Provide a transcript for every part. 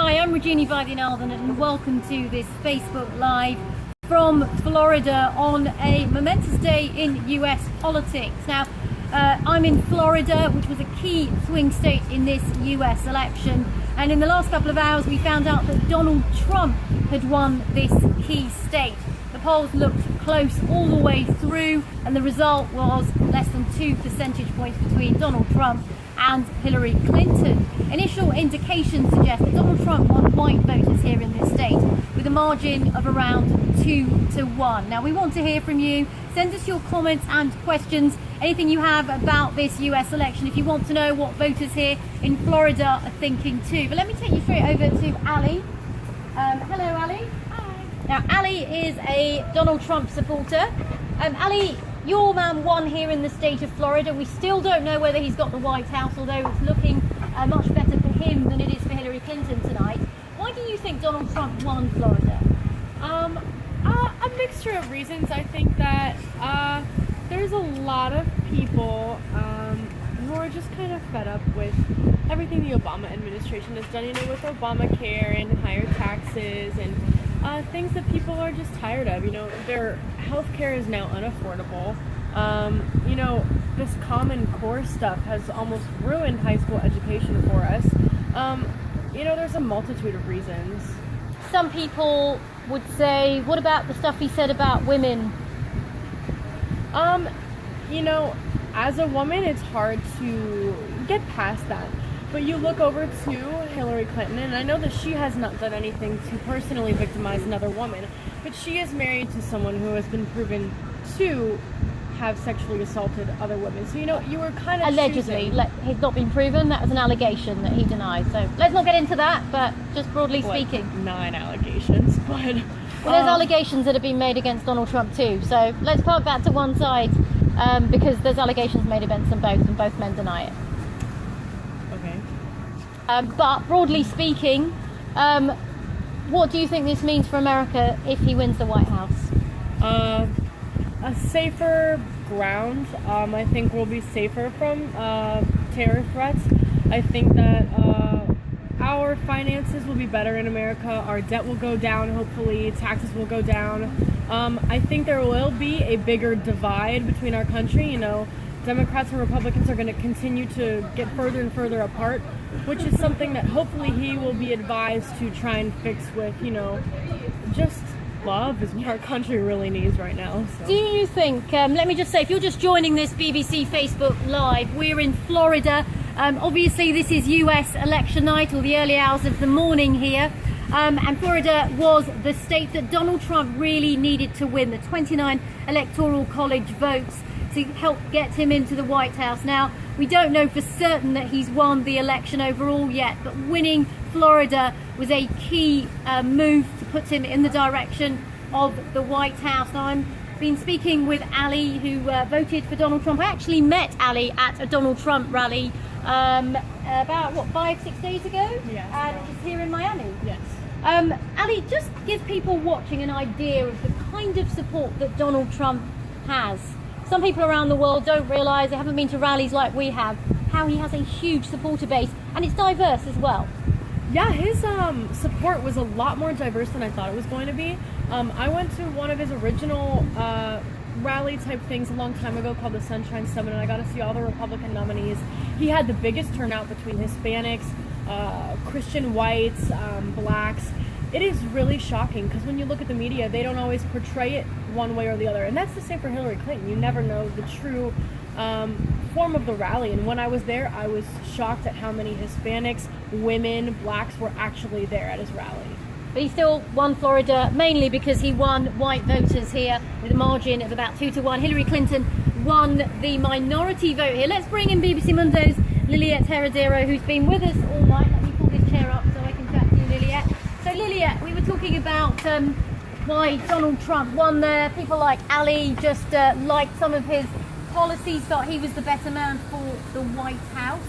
Hi, I'm Regina Vaidyanathan and welcome to this Facebook Live from Florida on a momentous day in US politics. Now, I'm in Florida, which was a key swing state in this US election, and in the last couple of hours we found out that Donald Trump had won this key state. The polls looked close all the way through, and the result was less than 2 percentage points between Donald Trump and Hillary Clinton. Initial indications suggest that Donald Trump won white voters here in this state with a margin of around 2-1. Now, we want to hear from you. Send us your comments and questions, anything you have about this US election, if you want to know what voters here in Florida are thinking too. But let me take you straight over to Ali. Hello, Ali. Hi. Now, Ali is a Donald Trump supporter. Ali, your man won here in the state of Florida. We still don't know whether he's got the White House, although it's looking much better for him than it is for Hillary Clinton tonight. Why do you think Donald Trump won Florida? A mixture of reasons. I think that there's a lot of people who are just kind of fed up with everything the Obama administration has done, with Obamacare and higher taxes and things that people are just tired of. Their health care is now unaffordable. This Common Core stuff has almost ruined high school education for us. There's a multitude of reasons. Some people would say, what about the stuff he said about women? As a woman, it's hard to get past that. But you look over to Hillary Clinton, and I know that she has not done anything to personally victimize another woman, but she is married to someone who has been proven to have sexually assaulted other women. So, you were kind of allegedly. He's not been proven. That was an allegation that he denied. So let's not get into that, but just broadly speaking. 9 allegations, but... Well, there's allegations that have been made against Donald Trump too. So let's park that to one side, because there's allegations made against them both, and both men deny it. Okay. But broadly speaking, what do you think this means for America if he wins the White House? A safer ground. I think we'll be safer from terror threats. I think that our finances will be better in America. Our debt will go down, hopefully. Taxes will go down. I think there will be a bigger divide between our country. Democrats and Republicans are going to continue to get further and further apart, which is something that hopefully he will be advised to try and fix with, just love is what our country really needs right now. So. Do you think, let me just say, if you're just joining this BBC Facebook Live, we're in Florida. Obviously this is US election night, or the early hours of the morning here. And Florida was the state that Donald Trump really needed to win, the 29 Electoral College votes to help get him into the White House. Now, we don't know for certain that he's won the election overall yet, but winning Florida was a key move to put him in the direction of the White House. Now, I've been speaking with Ali, who voted for Donald Trump. I actually met Ali at a Donald Trump rally about, 5-6 days ago? Yes. And it's here in Miami. Yes. Ali, just give people watching an idea of the kind of support that Donald Trump has. Some people around the world don't realise, they haven't been to rallies like we have, how he has a huge supporter base, and it's diverse as well. Yeah, his support was a lot more diverse than I thought it was going to be. I went to one of his original rally type things a long time ago called the Sunshine Summit, and I got to see all the Republican nominees. He had the biggest turnout between Hispanics, Christian whites, blacks. It is really shocking because when you look at the media, they don't always portray it one way or the other. And that's the same for Hillary Clinton. You never know the true form of the rally. And when I was there, I was shocked at how many Hispanics, women, blacks were actually there at his rally. But he still won Florida, mainly because he won white voters here with a margin of about 2-1. Hillary Clinton won the minority vote here. Let's bring in BBC Mundo's Liliet Heredero, who's been with us all night. Let me pull this chair up so I can chat to you, Liliet. So Liliet, we were talking about why Donald Trump won there. People like Ali just liked some of his policies, thought he was the better man for the White House.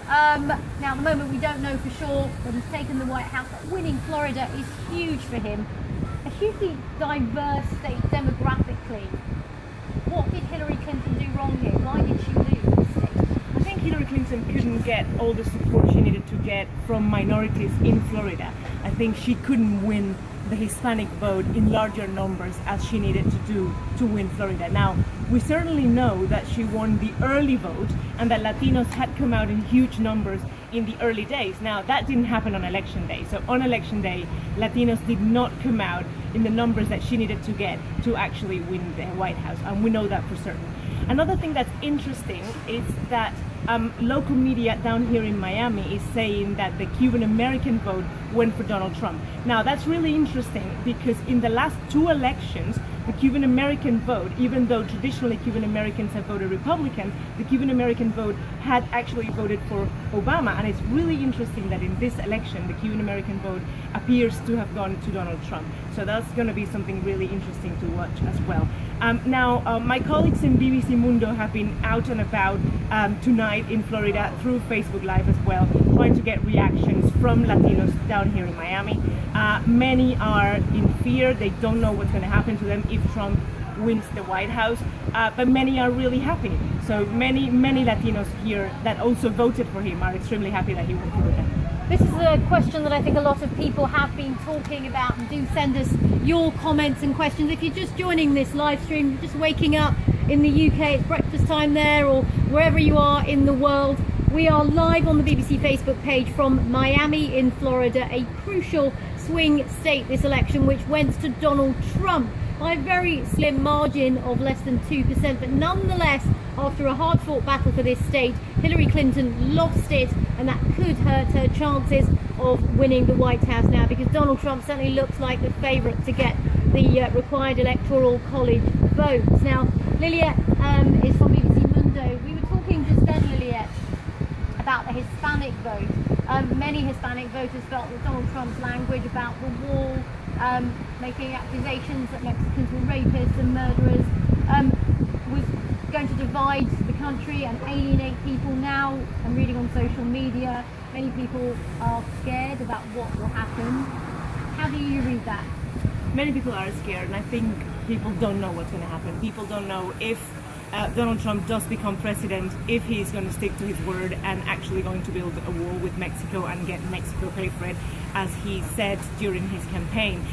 Now at the moment we don't know for sure that he's taken the White House, but winning Florida is huge for him. A hugely diverse state demographically. What did Hillary Clinton do wrong here? Why did she lose the state? I think Hillary Clinton couldn't get all the support she needed to get from minorities in Florida. I think she couldn't win the Hispanic vote in larger numbers as she needed to do to win Florida. Now, we certainly know that she won the early vote and that Latinos had come out in huge numbers in the early days. Now, that didn't happen on election day. So on election day, Latinos did not come out in the numbers that she needed to get to actually win the White House, and we know that for certain. Another thing that's interesting is that local media down here in Miami is saying that the Cuban American vote went for Donald Trump. Now, that's really interesting because in the last 2 elections, the Cuban American vote, even though traditionally Cuban Americans have voted Republican, the Cuban American vote had actually voted for Obama. And it's really interesting that in this election, the Cuban American vote appears to have gone to Donald Trump. So that's going to be something really interesting to watch as well. Now, my colleagues in BBC Mundo have been out and about tonight in Florida through Facebook Live as well, trying to get reactions from Latinos down here in Miami. Many are in fear. They don't know what's going to happen to them if Trump wins the White House, but many are really happy. So many Latinos here that also voted for him are extremely happy that he went through with them. This is a question that I think a lot of people have been talking about, and do send us your comments and questions. If you're just joining this live stream, you're just waking up in the UK, it's breakfast time there, or wherever you are in the world, we are live on the BBC Facebook page from Miami in Florida, a crucial swing state this election, which went to Donald Trump by a very slim margin of less than 2%, but nonetheless, after a hard-fought battle for this state, Hillary Clinton lost it, and that could hurt her chances of winning the White House now, because Donald Trump certainly looks like the favourite to get the required electoral college votes. Now, Liliet is from BBC Mundo. We were talking just then, Liliet, about the Hispanic vote. Many Hispanic voters felt that Donald Trump's language about the wall, making accusations that Mexicans were rapists and murderers, was going to divide the country and alienate people. Now, I'm reading on social media, many people are scared about what will happen. How do you read that? Many people are scared, and I think people don't know what's going to happen. People don't know if Donald Trump does become president, if he's going to stick to his word and actually going to build a wall with Mexico and get Mexico pay for it, as he said during his campaign.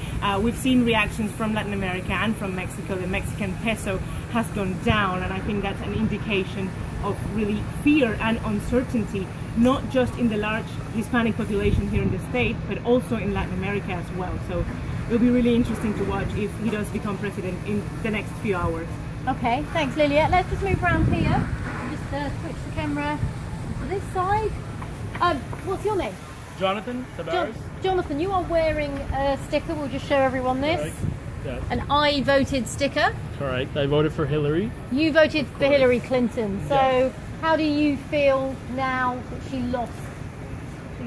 We've seen reactions from Latin America and from Mexico. The Mexican peso has gone down, and I think that's an indication of really fear and uncertainty, not just in the large Hispanic population here in the state, but also in Latin America as well. So it'll be really interesting to watch if he does become president in the next few hours. Okay, thanks, Liliet. Let's just move around here. Just switch the camera to this side. What's your name? Jonathan Tavares. Jonathan, you are wearing a sticker. We'll just show everyone this. Correct. Yes. An I voted sticker. Correct. I voted for Hillary. You voted for Hillary Clinton. So Yes. how do you feel now that she lost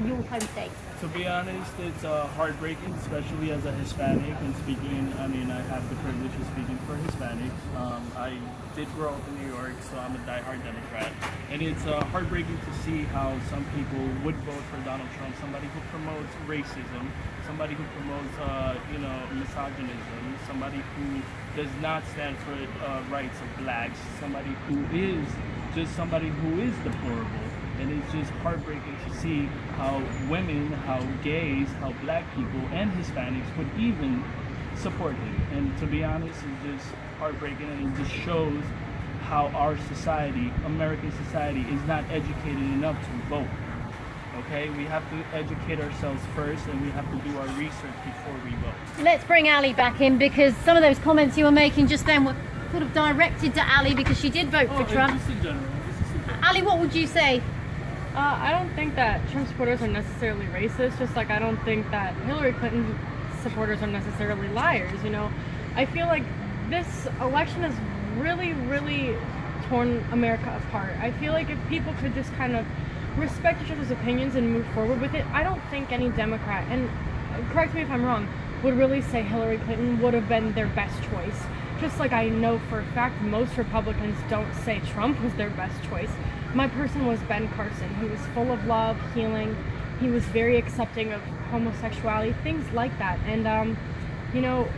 your home state? To be honest, it's heartbreaking, especially as a Hispanic and speaking. I mean, I have the privilege of speaking for Hispanics. I did grow up in New York, so I'm a diehard Democrat, and it's heartbreaking to see how some people would vote for Donald Trump, somebody who promotes racism, somebody who promotes, misogynism, somebody who does not stand for rights of blacks, somebody who is just somebody who is deplorable. And it's just heartbreaking to see how women, how gays, how black people, and Hispanics would even support him. And to be honest, it's just heartbreaking, and it just shows how our society, American society, is not educated enough to vote. Okay, we have to educate ourselves first, and we have to do our research before we vote. Let's bring Ali back in, because some of those comments you were making just then were sort of directed to Ali, because she did vote for Trump. Just in general. Ali, what would you say? I don't think that Trump supporters are necessarily racist, just like I don't think that Hillary Clinton supporters are necessarily liars, you know. I feel like this election has really, really torn America apart. I feel like if people could just kind of respect each other's opinions and move forward with it, I don't think any Democrat, and correct me if I'm wrong, would really say Hillary Clinton would have been their best choice. Just like I know for a fact most Republicans don't say Trump was their best choice. My person was Ben Carson. He was full of love, healing. He was very accepting of homosexuality, things like that. And, you know,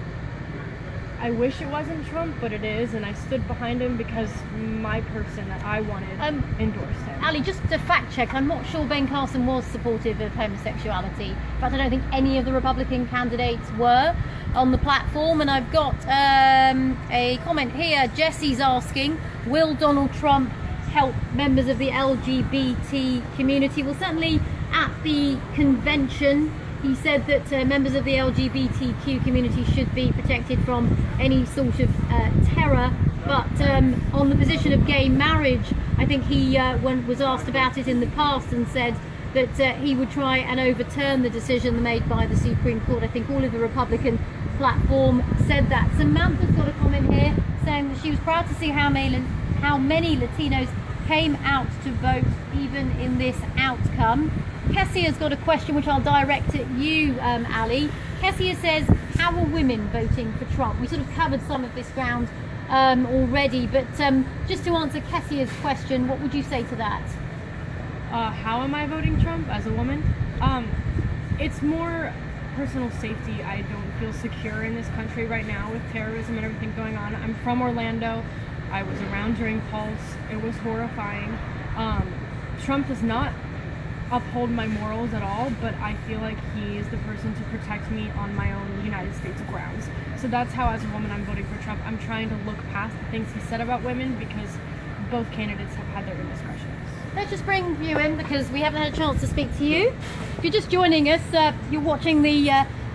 I wish it wasn't Trump, but it is, and I stood behind him because my person that I wanted endorsed him. Ali, just to fact check, I'm not sure Ben Carson was supportive of homosexuality. In fact, I don't think any of the Republican candidates were on the platform. And I've got a comment here. Jesse's asking, will Donald Trump help members of the LGBT community? Well, certainly at the convention, he said that members of the LGBTQ community should be protected from any sort of terror. But on the position of gay marriage, I think he was asked about it in the past and said that he would try and overturn the decision made by the Supreme Court. I think all of the Republican platform said that. Samantha's got a comment here saying that she was proud to see how many Latinos came out to vote even in this outcome. Kessia got a question which I'll direct at you, Ali. Kessia says, how are women voting for Trump? We sort of covered some of this ground already, but just to answer Kessia's question, what would you say to that? How am I voting Trump as a woman? It's more personal safety. I don't feel secure in this country right now with terrorism and everything going on. I'm from Orlando. I was around during Pulse. It was horrifying. Trump does not uphold my morals at all, but I feel like he is the person to protect me on my own United States grounds. So that's how, as a woman, I'm voting for Trump. I'm trying to look past the things he said about women because both candidates have had their indiscretions. Let's just bring you in because we haven't had a chance to speak to you. If you're just joining us, you're watching the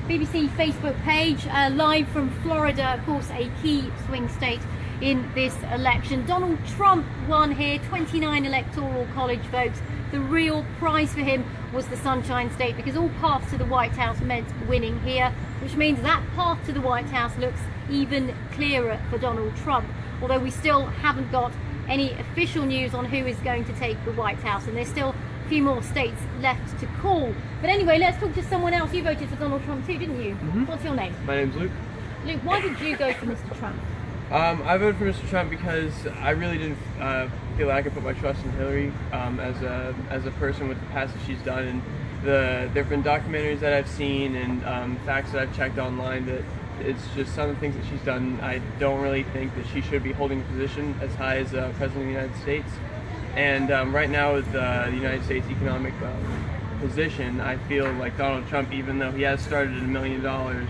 BBC Facebook page live from Florida, of course a key swing state in this election. Donald Trump won here, 29 electoral college votes. The real prize for him was the Sunshine State, because all paths to the White House meant winning here, which means that path to the White House looks even clearer for Donald Trump, although we still haven't got any official news on who is going to take the White House, and there's still a few more states left to call. But anyway, let's talk to someone else. You voted for Donald Trump too, didn't you? What's your name? My name's Luke. Luke, why did you go for Mr. Trump? I voted for Mr. Trump because I really didn't feel like I could put my trust in Hillary as a person with the past that she's done, and there have been documentaries that I've seen and facts that I've checked online that it's just some of the things that she's done. I don't really think that she should be holding a position as high as President of the United States. And right now with the United States economic position, I feel like Donald Trump, even though he has started at $1 million,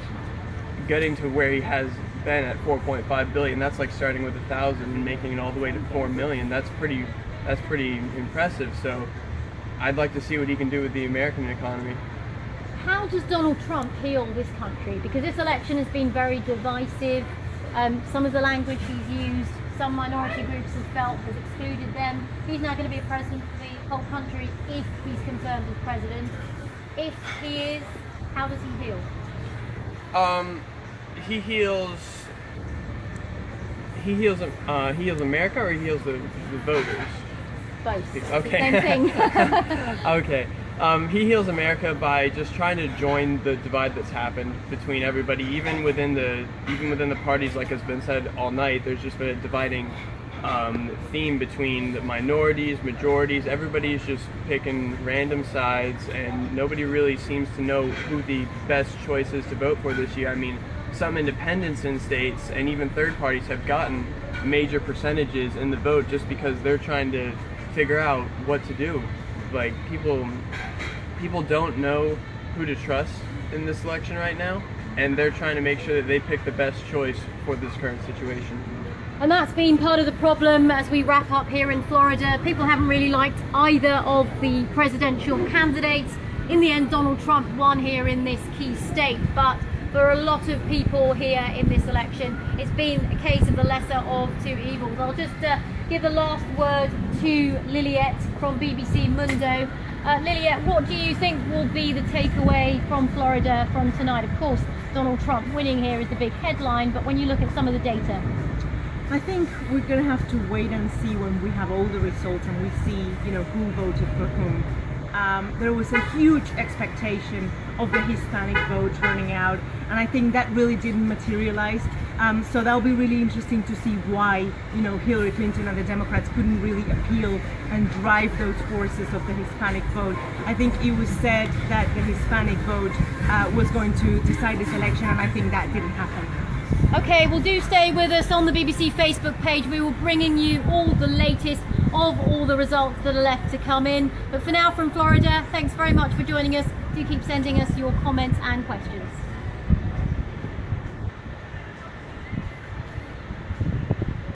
getting to where he has been at 4.5 billion, that's like starting with 1,000 and making it all the way to 4 million. That's pretty impressive. So I'd like to see what he can do with the American economy. How does Donald Trump heal this country? Because this election has been very divisive. Some of the language he's used, some minority groups have felt has excluded them. He's now going to be a president for the whole country if he's confirmed as president. If he is, how does he heal? He heals America, or he heals the voters? Both. Okay. Same thing. Okay. He heals America by just trying to join the divide that's happened between everybody, even within the parties. Like has been said all night, there's just been a dividing theme between the minorities, majorities. Everybody's just picking random sides, and nobody really seems to know who the best choice is to vote for this year. I mean, some independents in states and even third parties have gotten major percentages in the vote just because they're trying to figure out what to do. Like people don't know who to trust in this election right now, and they're trying to make sure that they pick the best choice for this current situation. And that's been part of the problem as we wrap up here in Florida. People haven't really liked either of the presidential candidates. In the end, Donald Trump won here in this key state, but for a lot of people here in this election, it's been a case of the lesser of two evils. I'll just give the last word to Liliette from BBC Mundo. Liliette, what do you think will be the takeaway from Florida from tonight? Of course, Donald Trump winning here is the big headline, but when you look at some of the data, I think we're going to have to wait and see when we have all the results and we see, who voted for whom. There was a huge expectation of the Hispanic vote turning out, and I think that really didn't materialize. So that'll be really interesting to see why, Hillary Clinton and the Democrats couldn't really appeal and drive those forces of the Hispanic vote. I think it was said that the Hispanic vote was going to decide this election, and I think that didn't happen. Okay, well, do stay with us on the BBC Facebook page. We will bringing you all the latest of all the results that are left to come in. But for now, from Florida, thanks very much for joining us. Do keep sending us your comments and questions.